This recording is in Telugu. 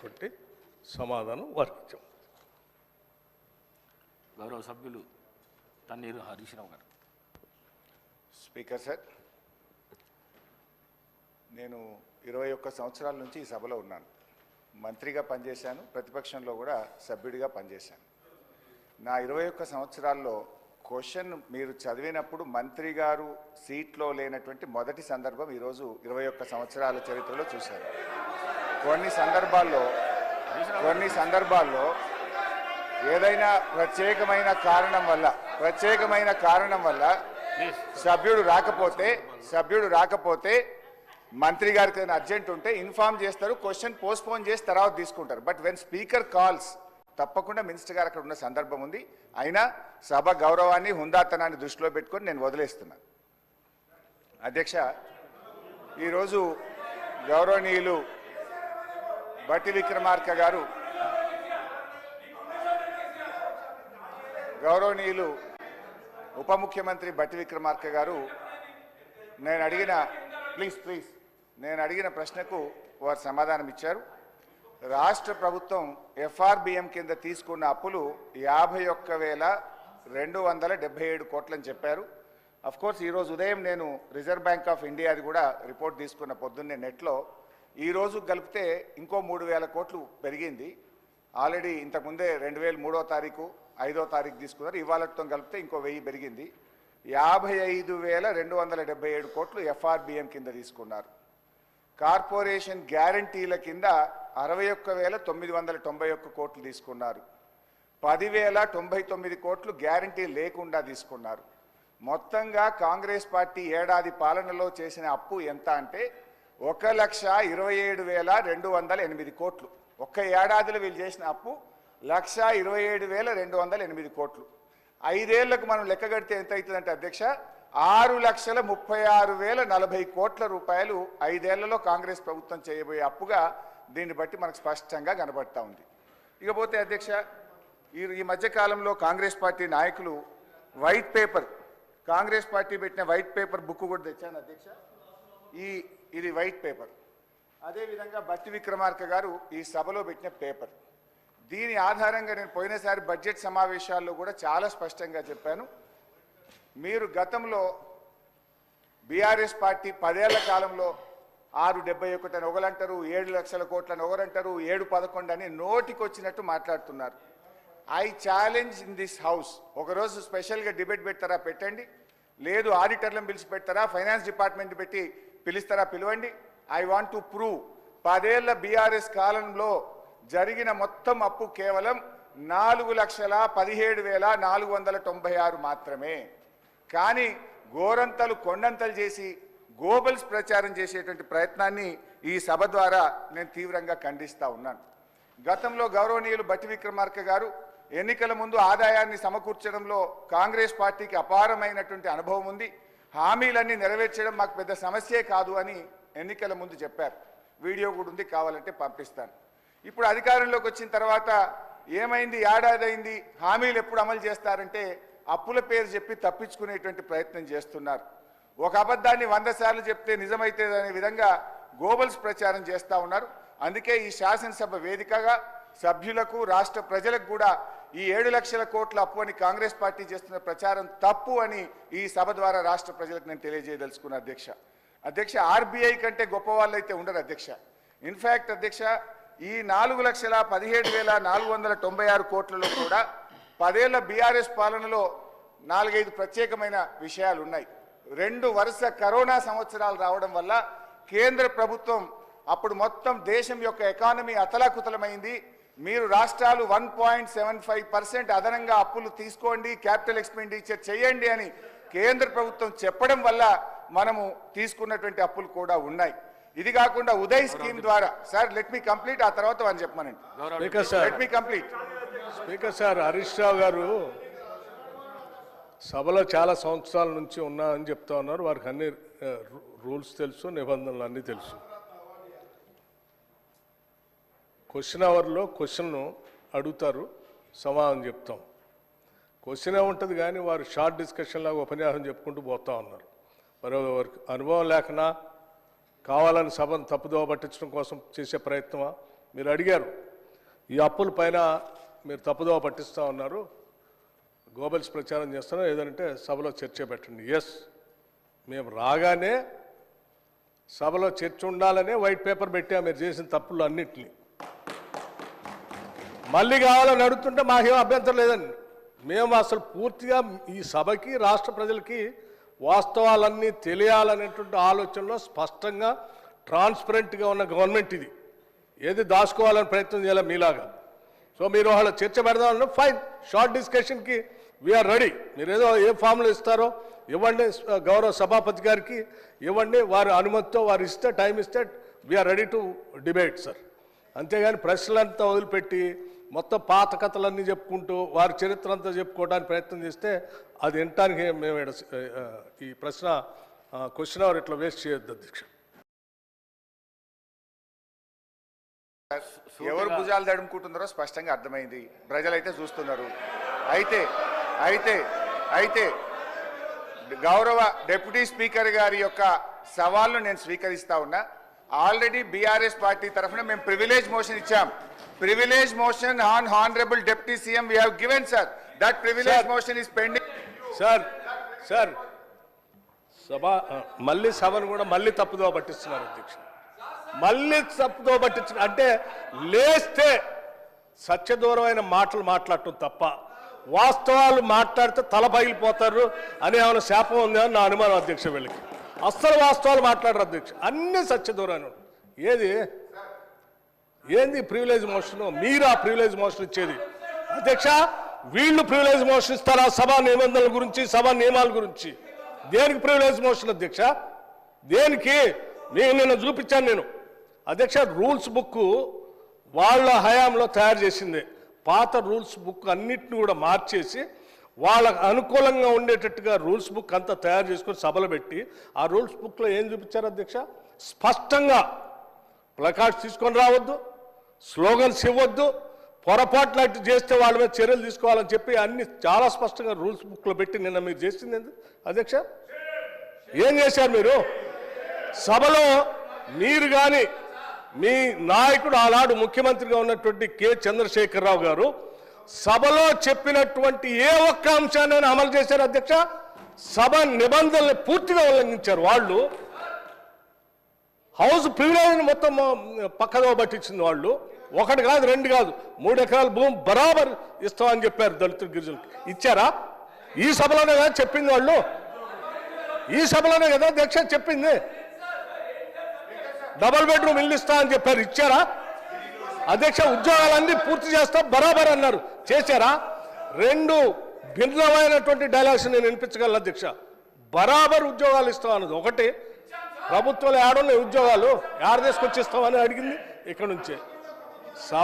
అనేటువంటి సమాధానం వారికి ఇచ్చాం. గౌరవ సభ్యులు తన్నీరు హరీష్ రావు గారు. స్పీకర్ సార్, నేను 21 సంవత్సరాల నుంచి ఈ సభలో ఉన్నాను. మంత్రిగా పనిచేశాను, ప్రతిపక్షంలో కూడా సభ్యుడిగా పనిచేశాను. నా 21 సంవత్సరాల్లో క్వశ్చన్ మీరు చదివినప్పుడు మంత్రి గారు సీట్లో లేనటువంటి మొదటి సందర్భం ఈరోజు 21 సంవత్సరాల చరిత్రలో చూశాను. కొన్ని సందర్భాల్లో ఏదైనా ప్రత్యేకమైన కారణం వల్ల సభ్యుడు రాకపోతే మంత్రి గారికి ఏదైనా అర్జెంట్ ఉంటే ఇన్ఫార్మ్ చేస్తారు, క్వశ్చన్ పోస్ట్పోన్ చేసి తర్వాత తీసుకుంటారు. బట్ వెన్ స్పీకర్ కాల్స్ తప్పకుండా మినిస్టర్ గారు అక్కడ ఉన్న సందర్భం ఉంది. అయినా సభ గౌరవాన్ని హుందాతనాన్ని దృష్టిలో పెట్టుకొని నేను వదిలేస్తున్నాను. అధ్యక్ష, ఈరోజు గౌరవనీయులు బట్టి విక్రమార్క గారు, గౌరవనీయులు ఉప ముఖ్యమంత్రి బట్టి విక్రమార్క గారు నేను అడిగిన ప్రశ్నకు వారు సమాధానం ఇచ్చారు. రాష్ట్ర ప్రభుత్వం ఎఫ్ఆర్బిఎం కింద తీసుకున్న అప్పులు 51,277 కోట్లని చెప్పారు. అఫ్కోర్స్ ఈరోజు ఉదయం నేను రిజర్వ్ బ్యాంక్ ఆఫ్ ఇండియాది కూడా రిపోర్ట్ తీసుకున్న పొద్దున్నే నెట్లో. ఈరోజు కలిపితే ఇంకో 3,000 కోట్లు పెరిగింది. ఆల్రెడీ ఇంతకుముందే 2003వ తారీఖు 5వ తారీఖు తీసుకున్నారు. ఇవాళతో కలిపితే ఇంకో 1000 పెరిగింది. 55,277 కోట్లు ఎఫ్ఆర్బిఎం కింద తీసుకున్నారు. కార్పొరేషన్ గ్యారంటీల కింద 61,991 కోట్లు తీసుకున్నారు. 10,099 కోట్లు గ్యారంటీ లేకుండా తీసుకున్నారు. మొత్తంగా కాంగ్రెస్ పార్టీ ఏడాది పాలనలో చేసిన అప్పు ఎంత అంటే 1,27,208 కోట్లు. ఒక్క ఏడాదిలో వీళ్ళు చేసిన అప్పు 1,27,208 కోట్లు. 5 ఏళ్లకు మనం లెక్క కడితే ఎంత అవుతుందంటే అధ్యక్ష, 6,36,040 కోట్ల రూపాయలు 5 ఏళ్లలో కాంగ్రెస్ ప్రభుత్వం చేయబోయే అప్పుగా దీన్ని బట్టి మనకు స్పష్టంగా కనబడతా ఉంది. ఇకపోతే అధ్యక్ష, ఈ మధ్యకాలంలో కాంగ్రెస్ పార్టీ నాయకులు వైట్ పేపర్, కాంగ్రెస్ పార్టీ పెట్టిన వైట్ పేపర్ బుక్ కూడా తెచ్చాను అధ్యక్ష. ఇది వైట్ పేపర్. అదేవిధంగా బట్టి విక్రమార్క గారు ఈ సభలో పెట్టిన పేపర్. దీని ఆధారంగా నేను పోయినసారి బడ్జెట్ సమావేశాల్లో కూడా చాలా స్పష్టంగా చెప్పాను. మీరు గతంలో బీఆర్ఎస్ పార్టీ 10 ఏళ్ల కాలంలో 671 అని ఒకరంటారు, 7 లక్షల కోట్లని ఒకరంటారు, 711 అని నోటికొచ్చినట్టు మాట్లాడుతున్నారు. I challenge in this house, ఒకరోజు స్పెషల్గా డిబేట్ పెడతారా పెట్టండి, లేదు ఆడిటర్లను పిలిచి పెడతారా, ఫైనాన్స్ డిపార్ట్మెంట్ పెట్టి పిలుస్తారా పిలవండి. ఐ వాంట్ టు ప్రూవ్ 10 ఏళ్ల బీఆర్ఎస్ కాలంలో జరిగిన మొత్తం అప్పు కేవలం 4,17,496 మాత్రమే. కానీ గోరంతలు కొండంతలు చేసి గోబల్స్ ప్రచారం చేసేటువంటి ప్రయత్నాన్ని ఈ సభ ద్వారా నేను తీవ్రంగా ఖండిస్తూ ఉన్నాను. గతంలో గౌరవనీయులు బట్టి విక్రమార్క గారు ఎన్నికల ముందు ఆదాయాన్ని సమకూర్చడంలో కాంగ్రెస్ పార్టీకి అపారమైనటువంటి అనుభవం ఉంది, హామీలన్నీ నెరవేర్చడం మాకు పెద్ద సమస్యే కాదు అని ఎన్నికల ముందు చెప్పారు. వీడియో కూడా ఉంది, కావాలంటే పంపిస్తాను. ఇప్పుడు అధికారంలోకి వచ్చిన తర్వాత ఏమైంది, ఏడాది అయింది, హామీలు ఎప్పుడు అమలు చేస్తారంటే అప్పుల పేరు చెప్పి తప్పించుకునేటువంటి ప్రయత్నం చేస్తున్నారు. ఒక అబద్ధాన్ని 100 సార్లు చెప్తే నిజమైతే అనే విధంగా గోబల్స్ ప్రచారం చేస్తూ ఉన్నారు. అందుకే ఈ శాసనసభ వేదికగా సభ్యులకు రాష్ట్ర ప్రజలకు కూడా ఈ 7 లక్షల కోట్ల అప్పు అని కాంగ్రెస్ పార్టీ చేస్తున్న ప్రచారం తప్పు అని ఈ సభ ద్వారా రాష్ట్ర ప్రజలకు నేను తెలియజేయదలుచుకున్నా అధ్యక్ష. ఆర్బీఐ కంటే గొప్ప వాళ్ళు అయితే ఉండరు అధ్యక్ష. ఇన్ఫ్యాక్ట్ అధ్యక్ష, ఈ 4,17,496 కోట్లలో కూడా 10 ఏళ్ల బీఆర్ఎస్ పాలనలో 4-5 ప్రత్యేకమైన విషయాలు ఉన్నాయి. 2 వరుస కరోనా సంవత్సరాలు రావడం వల్ల కేంద్ర ప్రభుత్వం అప్పుడు మొత్తం దేశం యొక్క ఎకానమీ అతలాకుతలమైంది. మీరు రాష్ట్రాలు 1.75% అదనంగా అప్పులు తీసుకోండి, క్యాపిటల్ ఎక్స్పెండిచర్ చేయండి అని కేంద్ర ప్రభుత్వం చెప్పడం వల్ల మనము తీసుకున్నటువంటి అప్పులు కూడా ఉన్నాయి. ఇది కాకుండా ఉదయ్ స్కీమ్ ద్వారా, సార్ లెట్ మీ కంప్లీట్, ఆ తర్వాత అని చెప్పమనండి. Let me complete. Speaker sir, Harish Rao గారు సభలో చాలా సంవత్సరాల నుంచి ఉన్నారని చెప్తా ఉన్నారు. వారికి అన్ని రూల్స్ తెలుసు, నిబంధనలు అన్నీ తెలుసు. క్వశ్చన్ అవర్లో క్వశ్చన్ను అడుగుతారు, సమాధానం చెప్తాం. క్వశ్చన్ ఉంటుంది కానీ వారు షార్ట్ డిస్కషన్ లాగా ఉపన్యాసం చెప్పుకుంటూ పోతా ఉన్నారు. మరి వారికి అనుభవం లేకనా, కావాలని సభను తప్పుదోవ పట్టించడం కోసం చేసే ప్రయత్నమా, మీరు అడిగారు ఈ అప్పుల పైన మీరు తప్పుదోవ పట్టిస్తూ ఉన్నారు, గోబెల్స్ ప్రచారం చేస్తున్నారు, ఏదంటే సభలో చర్చ పెట్టండి. ఎస్, మేము రాగానే సభలో చర్చ ఉండాలనే వైట్ పేపర్ పెట్టా మీరు చేసిన తప్పులు అన్నింటినీ. మళ్ళీ కావాలని అడుగుతుంటే మాకేం అభ్యంతరం లేదండి. మేము అసలు పూర్తిగా ఈ సభకి రాష్ట్ర ప్రజలకి వాస్తవాలన్నీ తెలియాలనేటువంటి ఆలోచనలో స్పష్టంగా ట్రాన్స్పరెంట్గా ఉన్న గవర్నమెంట్ ఇది. ఏది దాచుకోవాలని ప్రయత్నం చేయాలి మీలాగా. సో మీరు వాళ్ళ చర్చ పెడదామన్నా ఫైన్, షార్ట్ డిస్కషన్కి వీఆర్ రెడీ. మీరు ఏదో ఏ ఫామ్లో ఇస్తారో ఇవ్వండి, గౌరవ సభాపతి గారికి ఇవ్వండి, వారి అనుమతితో వారు ఇస్తే టైం ఇస్తే we are ready to debate sir. అంతేగాని ప్రశ్నలంతా వదిలిపెట్టి మొత్తం పాత కథలన్నీ చెప్పుకుంటూ వారి చరిత్ర అంతా చెప్పుకోవడానికి ప్రయత్నం చేస్తే అది వినటానికి మేము ఈ ప్రశ్న క్వశ్చన్ అవర్ ఇట్లా వేస్ట్ చేయొద్దు అధ్యక్ష. ఎవరు భుజాలు తడుముకుంటున్నారో స్పష్టంగా అర్థమైంది, ప్రజలైతే చూస్తున్నారు. అయితే అయితే అయితే గౌరవ డిప్యూటీ స్పీకర్ గారి యొక్క సవాల్ను నేను స్వీకరిస్తా ఉన్నా. ఆల్రెడీ బీఆర్ఎస్ పార్టీ తరఫున మేము ప్రివిలేజ్ మోషన్ ఇచ్చాం. Privilege motion on honourable deputy CM we have given sir. That privilege motion is pending. Sir సభ మళ్ళీ సభను కూడా మళ్ళీ తప్పుదోవ పట్టిస్తున్నారు అధ్యక్ష. మళ్ళీ తప్పుదోవ పట్టించిన అంటే లేస్తే సత్యదూరమైన మాటలు మాట్లాడటం తప్ప వాస్తవాలు మాట్లాడితే తల పగిలిపోతారు అని ఏమైనా శాపం ఉందని నా అనుమానం అధ్యక్ష. వీళ్ళకి అస్సలు వాస్తవాలు మాట్లాడరు అధ్యక్ష, అన్ని సత్యదూరాన్ని. ఏంది ప్రివిలేజ్ మోషన్? మీరు ఆ ప్రివిలేజ్ మోషన్ ఇచ్చేది అధ్యక్ష. వీళ్ళు ప్రివిలేజ్ మోషన్ ఇస్తారా సభా నిబంధనల గురించి, సభా నియమాల గురించి? దేనికి ప్రివిలేజ్ మోషన్ అధ్యక్ష? దేనికి? నిన్న చూపించాను నేను అధ్యక్ష. రూల్స్ బుక్ వాళ్ళ హయాంలో తయారు చేసింది. పాత రూల్స్ బుక్ అన్నిటిని కూడా మార్చేసి వాళ్ళకు అనుకూలంగా ఉండేటట్టుగా రూల్స్ బుక్ అంతా తయారు చేసుకొని సభలు పెట్టి ఆ రూల్స్ బుక్లో ఏం చూపించారు అధ్యక్ష? స్పష్టంగా ప్లకార్డ్స్ తీసుకొని రావద్దు, స్లోగన్స్ ఇవ్వద్దు, పొరపాట్లు అట్టు చేస్తే వాళ్ళ మీద చర్యలు తీసుకోవాలని చెప్పి అన్ని చాలా స్పష్టంగా రూల్స్ బుక్లో పెట్టి నిన్న మీరు చేసింది అధ్యక్ష. ఏం చేశారు మీరు? సభలో మీరు కానీ మీ నాయకుడు ఆనాడు ముఖ్యమంత్రిగా ఉన్నటువంటి కె చంద్రశేఖరరావు గారు సభలో చెప్పినటువంటి ఏ ఒక్క అంశాన్ని అమలు చేశారు అధ్యక్ష? సభ నిబంధనలు పూర్తిగా ఉల్లంఘించారు వాళ్ళు. హౌస్ ప్రివిలేజ్ మొత్తం పక్కదో పట్టించింది వాళ్ళు. ఒకటి కాదు, రెండు కాదు, 3 ఎకరాల భూమి బరాబర్ ఇస్తామని చెప్పారు దళితులు, గిరిజనులకు. ఇచ్చారా? ఈ సభలోనే కదా చెప్పింది వాళ్ళు. ఈ సభలోనే కదా అధ్యక్ష చెప్పింది. డబుల్ బెడ్రూమ్ ఇల్లు ఇస్తా అని చెప్పారు, ఇచ్చారా అధ్యక్ష? ఉద్యోగాలన్నీ పూర్తి చేస్తా బరాబర్ అన్నారు, చేశారా? 2 భిన్నమైనటువంటి డైలాగ్స్ నేను వినిపించగలను అధ్యక్ష. బరాబర్ ఉద్యోగాలు ఇస్తాం అన్నది ఒకటి, ప్రభుత్వంలో ఏడున్నాయి ఉద్యోగాలు, తీసుకొచ్చి ఇస్తామని అడిగింది ఇక్కడ నుంచే. సభ